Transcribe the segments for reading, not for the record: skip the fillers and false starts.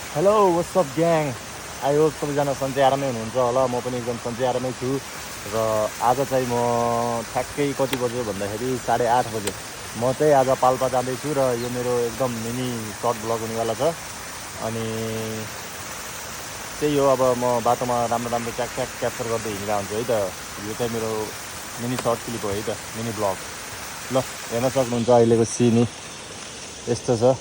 Hello what's up gang. I hope सबैजना सन्चै आरामै हुनुहुन्छ होला। म पनि एकदम सन्चै आरामै छु। र आज चाहिँ म ठ्याक्कै कति बज्यो भन्दाखेरि 8:30 बजे म चाहिँ आज पाल्पा जाँदैछु र यो मेरो एकदम मिनी सर्ट ब्लग हुनेवाला छ। अनि त्यही हो, अब म बाटोमा राम्रो राम्रो क्याप्चर गर्दै हिँडिरहेको हुन्छु है त। यो चाहिँ मेरो मिनी सर्ट क्लिप हो है त, मिनी ब्लग। ल हेर्न सक्नुहुन्छ अहिलेको सिन यस्तो छ।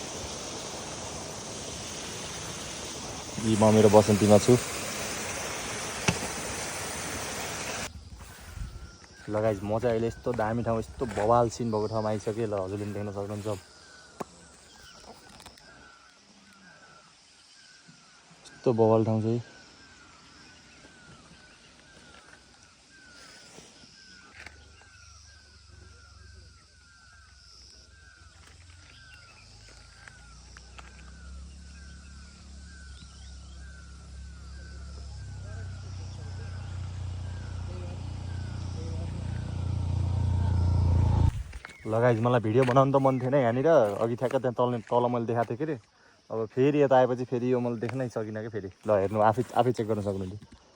म मेरो बसन्तीमा छु। ल गाइस, म चाहिँ अहिले यस्तो दामी ठाउँ, यस्तो बवाल सिन भएको ठाउँमा आइसकेँ। ल हजुरले पनि देख्न सक्नुहुन्छ यस्तो बवाल ठाउँ चाहिँ। ल गाइस, मलाई भिडियो बनाउनु त मन थिएन यहाँनिर। अघि ठ्याक्क त्यहाँ तल मैले देखाएको थिएँ कि अरे। अब फेरि यता आएपछि फेरि यो मैले देख्नै सकिनँ कि फेरि। ल हेर्नु, आफै चेक गर्न सक्नुहुन्छ।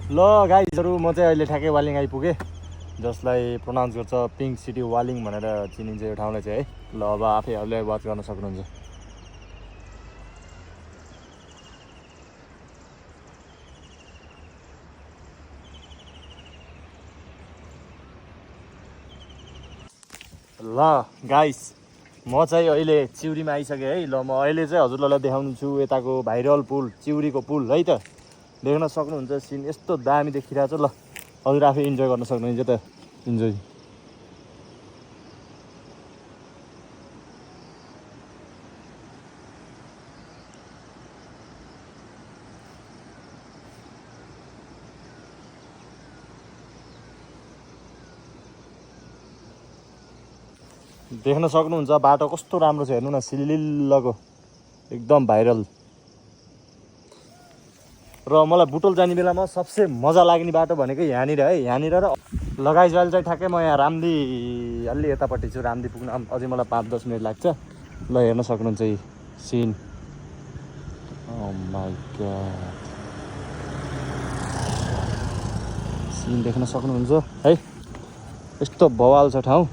ल गाइजहरू, म चाहिँ अहिले ठ्याक्कै वालिङ आइपुगेँ, जसलाई प्रोनाउन्स गर्छ पिङ्क सिटी वालिङ भनेर चिनिन्छ यो ठाउँलाई चाहिँ है। ल अब आफैहरूले वाच गर्न सक्नुहुन्छ। ल गाइस, म चाहिँ अहिले चिउरीमा आइसकेँ है। ल म अहिले चाहिँ हजुरलाई देखाउनु छु यताको भाइरल पुल, चिउरीको पुल है त। देख्न सक्नुहुन्छ सिन यस्तो दामी देखिरहेको छ। ल हजुर आफै इन्जोय गर्न सक्नुहुन्छ त, इन्जोय। देख्न सक्नुहुन्छ बाटो कस्तो राम्रो छ, हेर्नु न, सिलिल्लको एकदम भाइरल। र मलाई बुटोल जाने बेलामा सबसे मजा लाग्ने बाटो भनेको यहाँनिर है, यहाँनिर। र लगाइज अहिले चाहिँ ठ्याक्कै म यहाँ रामदी अलि यतापट्टि छु। रामदी पुग्न अझै मलाई 5-10 मिनट लाग्छ। ल हेर्न सक्नुहुन्छ यी scene. Oh my god, scene देख्न सक्नुहुन्छ है, यस्तो बवाल छ ठाउँ।